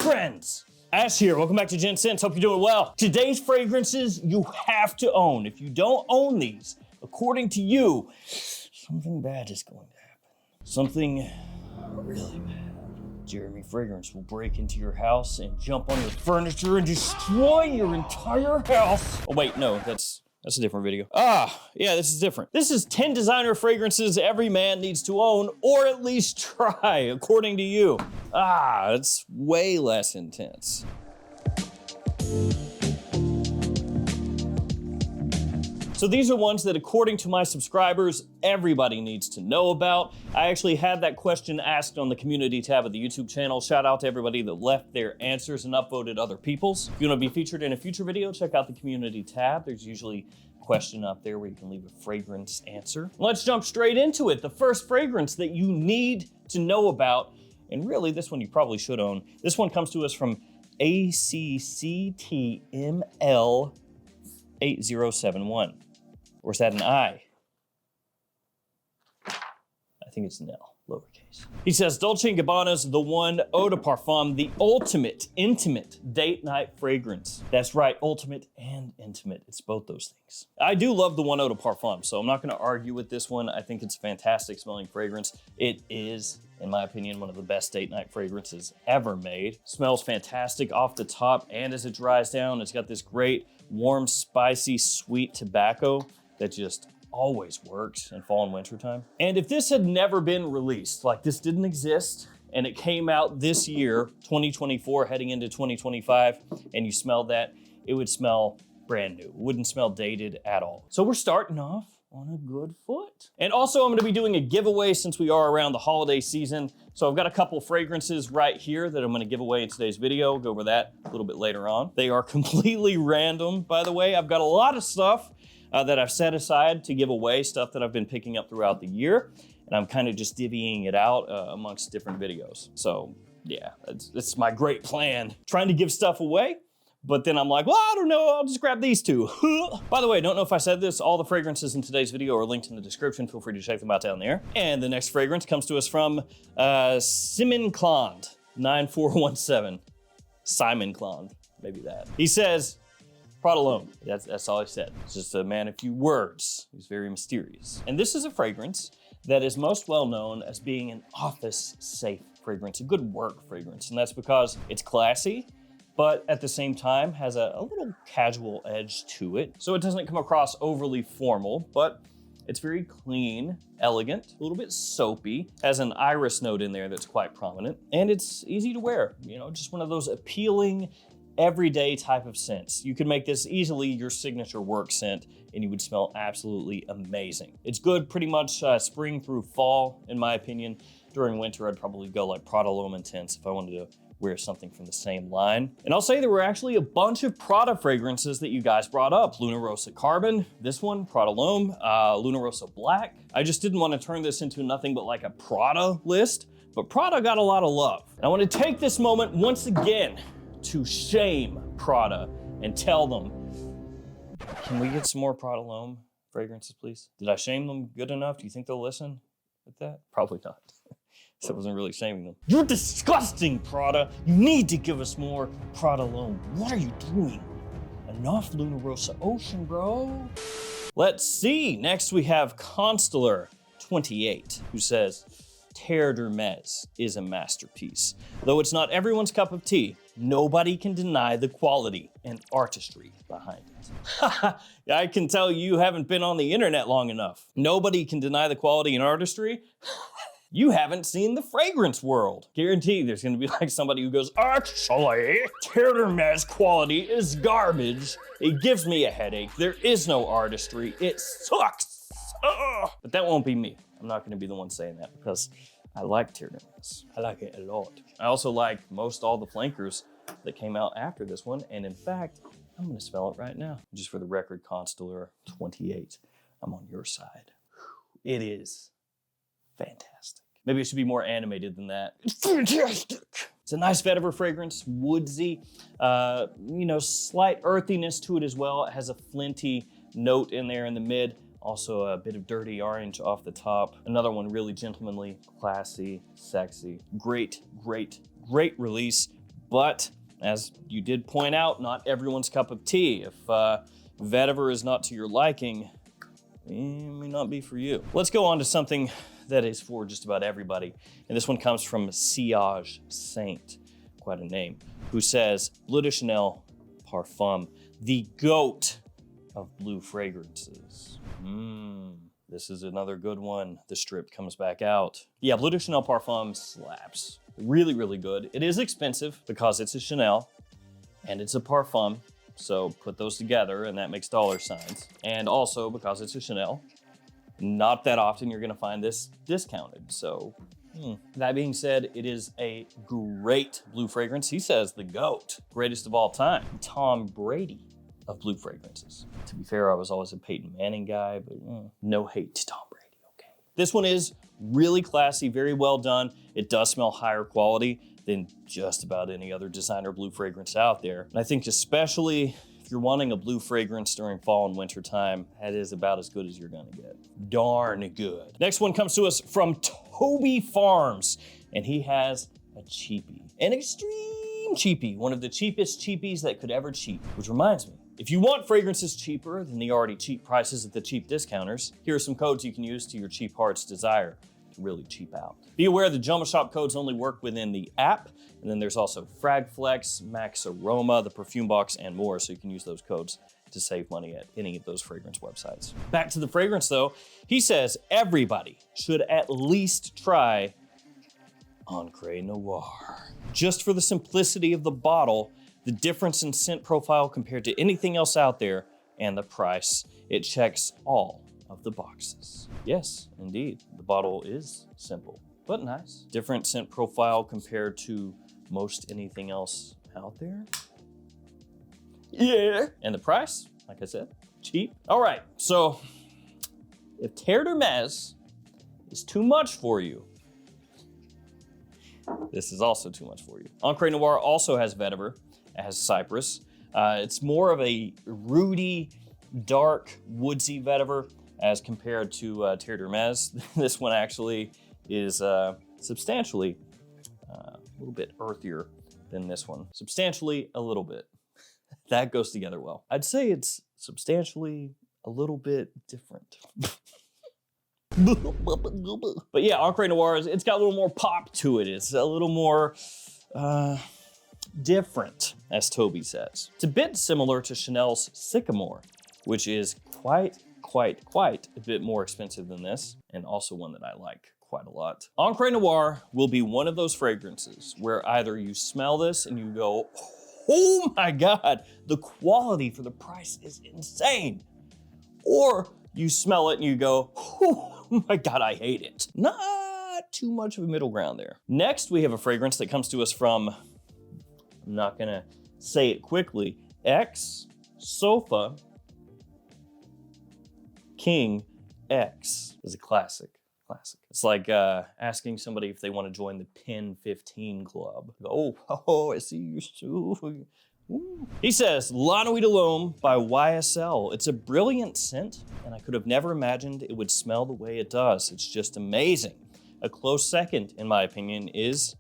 friends, Ash here. Welcome back to Gents. Hope you're doing well. Today's fragrances you have to own. If you don't own these, according to you, something bad is going to happen. Something really bad. Jeremy Fragrance will break into your house and jump on your furniture and destroy your entire house. Oh wait, no, that's a different video. Yeah, this is different. This is 10 designer fragrances every man needs to own, or at least try, according to you. It's way less intense. So these are ones that, according to my subscribers, everybody needs to know about. I actually had that question asked on the community tab of the YouTube channel. Shout out to everybody that left their answers and upvoted other people's. If you want to be featured in a future video, check out the community tab. There's usually a question up there where you can leave a fragrance answer. Let's jump straight into it. The first fragrance that you need to know about, and really this one you probably should own. This one comes to us from ACCTML 8071. Or is that an I? I think it's an L, lowercase. He says, Dolce & Gabbana's The One Eau de Parfum, the ultimate intimate date night fragrance. That's right, ultimate and intimate. It's both those things. I do love The One Eau de Parfum, so I'm not gonna argue with this one. I think it's a fantastic smelling fragrance. It is, in my opinion, one of the best date night fragrances ever made. Smells fantastic off the top, and as it dries down, it's got this great, warm, spicy, sweet tobacco that just always works in fall and winter time. And if this had never been released, like this didn't exist, and it came out this year, 2024, heading into 2025, and you smelled that, it would smell brand new. It wouldn't smell dated at all. So we're starting off on a good foot. And also I'm gonna be doing a giveaway since we are around the holiday season. So I've got a couple fragrances right here that I'm gonna give away in today's video. We'll go over that a little bit later on. They are completely random, by the way. I've got a lot of stuff that I've set aside to give away, stuff that I've been picking up throughout the year, and I'm kind of just divvying it out amongst different videos. So yeah, it's my great plan. Trying to give stuff away, but then I'm like, well, I don't know, I'll just grab these two. By the way, don't know if I said this, all the fragrances in today's video are linked in the description. Feel free to check them out down there. And the next fragrance comes to us from Simon Clond, 9417. Simon Clond, maybe that. He says, Prodalome. That's all I said. It's just a man of few words. He's very mysterious. And this is a fragrance that is most well known as being an office safe fragrance, a good work fragrance. And that's because it's classy, but at the same time has a little casual edge to it. So it doesn't come across overly formal, but it's very clean, elegant, a little bit soapy, has an iris note in there that's quite prominent, and it's easy to wear. You know, just one of those appealing, everyday type of scents. You could make this easily your signature work scent and you would smell absolutely amazing. It's good pretty much spring through fall, in my opinion. During winter, I'd probably go like Prodalome Intense if I wanted to wear something from the same line. And I'll say there were actually a bunch of Prada fragrances that you guys brought up. Luna Rossa Carbon, this one, Prodalome, Luna Rossa Black. I just didn't want to turn this into nothing but like a Prada list, but Prada got a lot of love. And I want to take this moment once again to shame Prada and tell them, can we get some more Prodalome fragrances, please? Did I shame them good enough? Do you think they'll listen with that? Probably not. So I wasn't really shaming them. You're disgusting, Prada. You need to give us more Prodalome. What are you doing? Enough Luna Rossa Ocean, bro. Let's see. Next we have Constellar 28, who says, Terre d'Hermes is a masterpiece. Though it's not everyone's cup of tea, nobody can deny the quality and artistry behind it. I can tell you haven't been on the internet long enough. Nobody can deny the quality and artistry. You haven't seen the fragrance world. Guarantee there's gonna be like somebody who goes, actually, Terre d'Hermes quality is garbage. It gives me a headache. There is no artistry. It sucks. But that won't be me. I'm not gonna be the one saying that because I like Terre d'Hermes. I like it a lot. I also like most all the flankers that came out after this one. And in fact, I'm gonna smell it right now. Just for the record, Constellar 28, I'm on your side. It is fantastic. Maybe it should be more animated than that. It's fantastic. It's a nice vetiver fragrance, woodsy, you know, slight earthiness to it as well. It has a flinty note in there in the mid. Also a bit of dirty orange off the top. Another one really gentlemanly, classy, sexy. Great, great, great release. But as you did point out, not everyone's cup of tea. If vetiver is not to your liking, it may not be for you. Let's go on to something that is for just about everybody. And this one comes from Siage Saint, quite a name, who says, Bleu de Chanel Parfum, the GOAT of blue fragrances. This is another good one. The strip comes back out. Yeah, Bleu de Chanel Parfum slaps. Really, really good. It is expensive because it's a Chanel and it's a Parfum. So put those together and that makes dollar signs. And also because it's a Chanel, not that often you're gonna find this discounted. So that being said, it is a great blue fragrance. He says the GOAT, greatest of all time. Tom Brady of blue fragrances. To be fair, I was always a Peyton Manning guy, but no hate to Tom Brady, okay? This one is really classy, very well done. It does smell higher quality than just about any other designer blue fragrance out there. And I think especially if you're wanting a blue fragrance during fall and winter time, that is about as good as you're gonna get. Darn good. Next one comes to us from Toby Farms, and he has a cheapie, an extreme cheapie, one of the cheapest cheapies that could ever cheap, which reminds me, if you want fragrances cheaper than the already cheap prices at the cheap discounters, here are some codes you can use to your cheap heart's desire to really cheap out. Be aware the JOMASHOP codes only work within the app, and then there's also Fragflex, Max Aroma, the Perfume Box, and more, so you can use those codes to save money at any of those fragrance websites. Back to the fragrance though, he says everybody should at least try Encre Noir. Just for the simplicity of the bottle, the difference in scent profile compared to anything else out there, and the price, it checks all of the boxes. Yes, indeed, the bottle is simple, but nice. Different scent profile compared to most anything else out there. Yeah. And the price, like I said, cheap. All right, so if Terre is too much for you, this is also too much for you. Encre Noir also has vetiver, it has cypress. It's more of a rooty, dark, woodsy vetiver as compared to Terre. This one actually is substantially a little bit earthier than this one. Substantially a little bit. That goes together well. I'd say it's substantially a little bit different. But yeah, Encre Noir, it's got a little more pop to it. It's a little more different, as Toby says. It's a bit similar to Chanel's Sycamore, which is quite a bit more expensive than this, and also one that I like quite a lot. Encre Noir will be one of those fragrances where either you smell this and you go, oh my God, the quality for the price is insane. Or you smell it and you go, oh my God, I hate it. Not too much of a middle ground there. Next, we have a fragrance that comes to us from, I'm not gonna say it quickly, X Sofa King X is a classic. It's like asking somebody if they want to join the Pin 15 club. Oh, I see you too. He says, La Nuit de l'Homme by YSL. It's a brilliant scent, and I could have never imagined it would smell the way it does. It's just amazing. A close second, in my opinion, is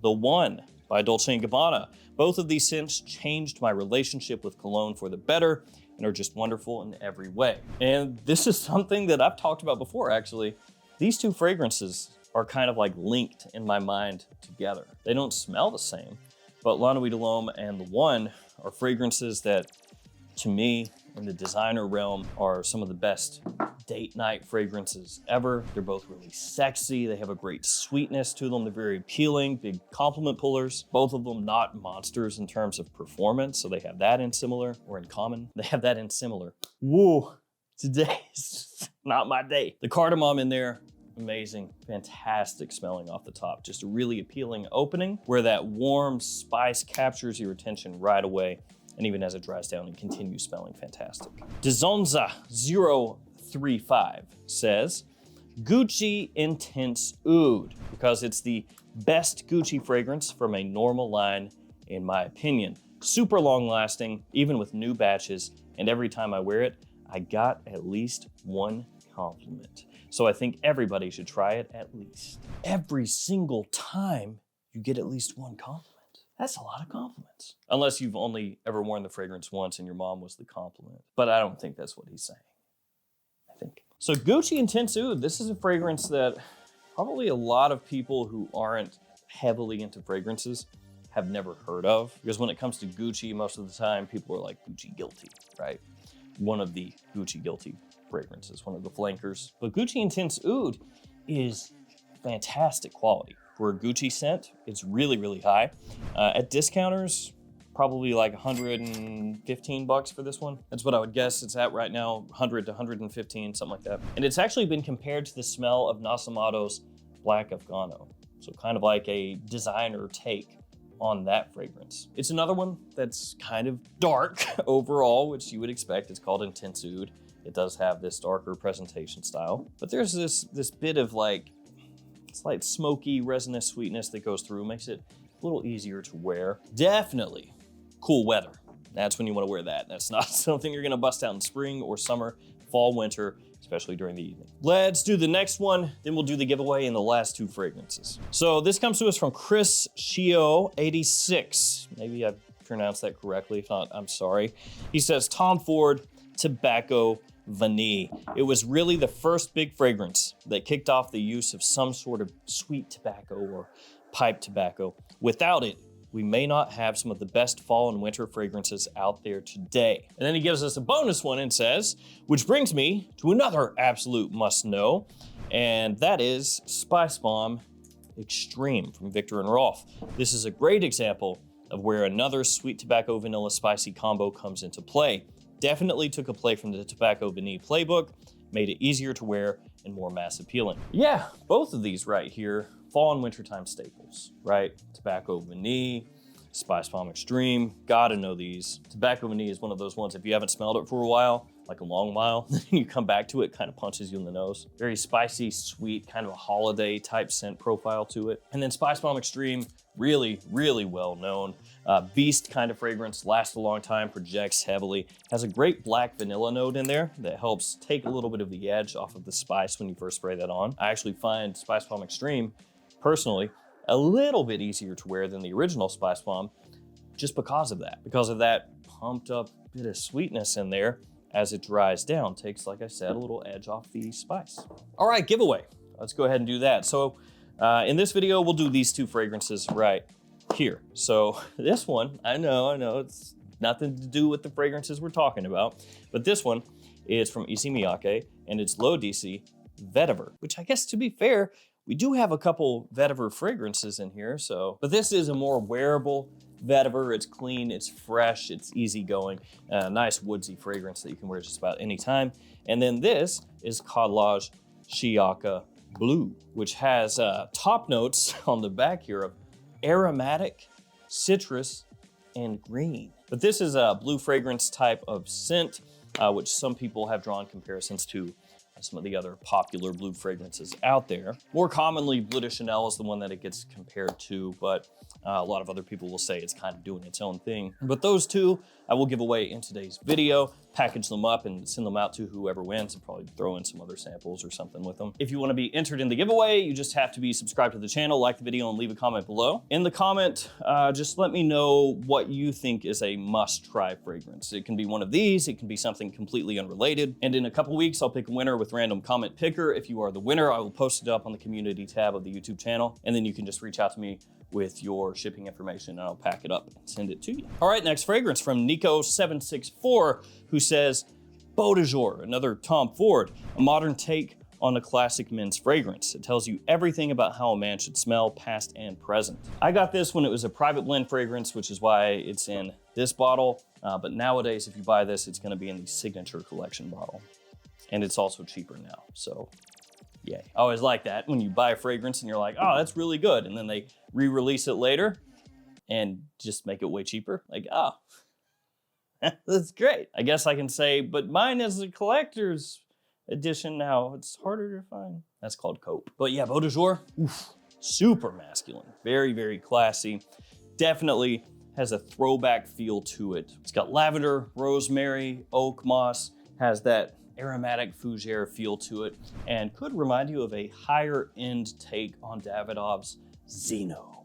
The One by Dolce & Gabbana. Both of these scents changed my relationship with cologne for the better and are just wonderful in every way. And this is something that I've talked about before, actually. These two fragrances are kind of like linked in my mind together. They don't smell the same, but La Nuit de l'Homme and The One are fragrances that, to me, in the designer realm, are some of the best date night fragrances ever. They're both really sexy. They have a great sweetness to them. They're very appealing, big compliment pullers. Both of them not monsters in terms of performance, so they have that in similar, or in common. They have that in similar. Whoa, today is not my day. The cardamom in there, amazing, fantastic smelling off the top. Just a really appealing opening where that warm spice captures your attention right away, and even as it dries down and continues smelling fantastic. Dezonza 035 says, Gucci Intense Oud, because it's the best Gucci fragrance from a normal line, in my opinion. Super long lasting, even with new batches, and every time I wear it, I got at least one compliment. So I think everybody should try it at least. Every single time you get at least one compliment. That's a lot of compliments. Unless you've only ever worn the fragrance once and your mom was the compliment. But I don't think that's what he's saying, I think. So Gucci Intense Oud, this is a fragrance that probably a lot of people who aren't heavily into fragrances have never heard of. Because when it comes to Gucci, most of the time people are like Gucci guilty, right? One of the Gucci guilty fragrances, one of the flankers. But Gucci Intense Oud is fantastic quality. For a Gucci scent, it's really, really high. At discounters, probably like 115 bucks for this one. That's what I would guess it's at right now, 100 to 115, something like that. And it's actually been compared to the smell of Nascimado's Black Afgano. So kind of like a designer take on that fragrance. It's another one that's kind of dark overall, which you would expect. It's called Intense Oud. It does have this darker presentation style, but there's this bit of like slight smoky resinous sweetness that goes through, makes it a little easier to wear. Definitely cool weather. That's when you want to wear that. That's not something you're gonna bust out in spring or summer, fall, winter, especially during the evening. Let's do the next one, then we'll do the giveaway in the last two fragrances. So this comes to us from Chris Shio 86. Maybe I pronounced that correctly. If not, I'm sorry. He says, Tom Ford Tobacco Vanille. It was really the first big fragrance that kicked off the use of some sort of sweet tobacco or pipe tobacco. Without it, we may not have some of the best fall and winter fragrances out there today. And then he gives us a bonus one and says, which brings me to another absolute must know, and that is Spice Bomb Extreme from Viktor and Rolf. This is a great example of where another sweet tobacco vanilla spicy combo comes into play. Definitely took a play from the Tobacco Vanille playbook, made it easier to wear and more mass appealing. Yeah, both of these right here, fall and wintertime staples, right? Tobacco Vanille, Spice Bomb Extreme, gotta know these. Tobacco Vanille is one of those ones, if you haven't smelled it for a while, like a long while, then you come back to it, kind of punches you in the nose. Very spicy, sweet, kind of a holiday type scent profile to it. And then Spice Bomb Extreme, really, really well known. Beast kind of fragrance, lasts a long time, projects heavily. Has a great black vanilla note in there that helps take a little bit of the edge off of the spice when you first spray that on. I actually find Spice Bomb Extreme, personally, a little bit easier to wear than the original Spice Bomb, just because of that pumped up bit of sweetness in there. As it dries down, takes, like I said, a little edge off the spice. All right, giveaway. Let's go ahead and do that. So in this video, we'll do these two fragrances right here. So this one, I know, it's nothing to do with the fragrances we're talking about, but this one is from Issey Miyake, and it's L'Eau d'Issey Vetiver, which I guess, to be fair, we do have a couple vetiver fragrances in here, but this is a more wearable vetiver. It's clean, it's fresh, it's easygoing, nice woodsy fragrance that you can wear just about any time. And then this is Carlage Shiaka Blue, which has top notes on the back here of aromatic, citrus, and green. But this is a blue fragrance type of scent, which some people have drawn comparisons to some of the other popular blue fragrances out there. More commonly, Bleu de Chanel is the one that it gets compared to, but a lot of other people will say it's kind of doing its own thing. But those two I will give away in today's video, package them up and send them out to whoever wins, and probably throw in some other samples or something with them. If you want to be entered in the giveaway, you just have to be subscribed to the channel, like the video, and leave a comment below. In the comment, just let me know what you think is a must-try fragrance. It can be one of these, it can be something completely unrelated, and in a couple weeks, I'll pick a winner with random comment picker. If you are the winner, I will post it up on the community tab of the YouTube channel, and then you can just reach out to me with your shipping information, and I'll pack it up and send it to you. All right, next fragrance from Nico764, who says, Beau de Jour, another Tom Ford, a modern take on a classic men's fragrance. It tells you everything about how a man should smell, past and present. I got this when it was a private blend fragrance, which is why it's in this bottle. But nowadays, if you buy this, it's gonna be in the Signature Collection bottle. And it's also cheaper now, so yay. I always like that when you buy a fragrance and you're like, oh, that's really good. And then they re-release it later and just make it way cheaper. Like, oh, that's great. I guess I can say, but mine is a collector's edition now. It's harder to find. That's called cope. But yeah, Beau de Jour, oof, super masculine. Very, very classy. Definitely has a throwback feel to it. It's got lavender, rosemary, oak moss, has that aromatic fougere feel to it, and could remind you of a higher end take on Davidoff's Zeno,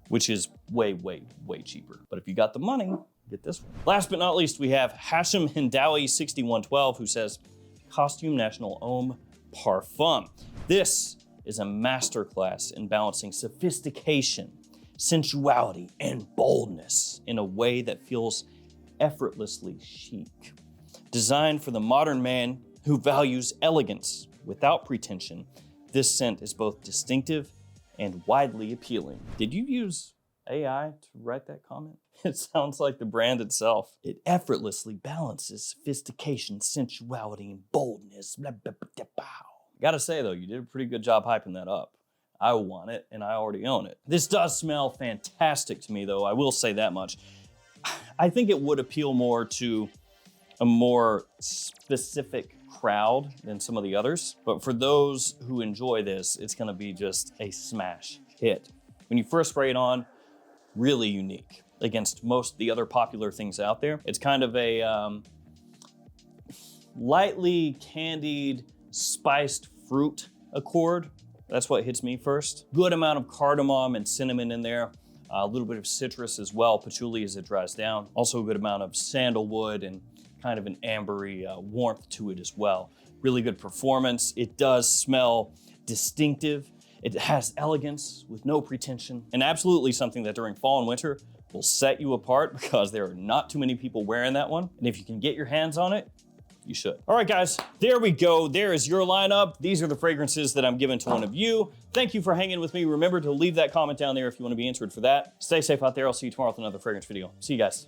which is way, way, way cheaper. But if you got the money, get this one. Last but not least, we have Hashim Hindawi 6112, who says, Costume National Homme Parfum. This is a masterclass in balancing sophistication, sensuality, and boldness in a way that feels effortlessly chic. Designed for the modern man who values elegance without pretension, this scent is both distinctive and widely appealing. Did you use AI to write that comment? It sounds like the brand itself. It effortlessly balances sophistication, sensuality, and boldness. Blah, blah, blah, blah, blah. Gotta say though, you did a pretty good job hyping that up. I want it and I already own it. This does smell fantastic to me though, I will say that much. I think it would appeal more to a more specific crowd than some of the others, but for those who enjoy this, it's gonna be just a smash hit. When you first spray it on, really unique against most of the other popular things out there. It's kind of a lightly candied, spiced fruit accord. That's what hits me first. Good amount of cardamom and cinnamon in there. A little bit of citrus as well, patchouli as it dries down. Also a good amount of sandalwood and kind of an ambery warmth to it as well. Really good performance. It does smell distinctive. It has elegance with no pretension, and absolutely something that during fall and winter will set you apart because there are not too many people wearing that one. And if you can get your hands on it, you should. All right, guys, there we go. There is your lineup. These are the fragrances that I'm giving to one of you. Thank you for hanging with me. Remember to leave that comment down there if you want to be entered for that. Stay safe out there. I'll see you tomorrow with another fragrance video. See you guys.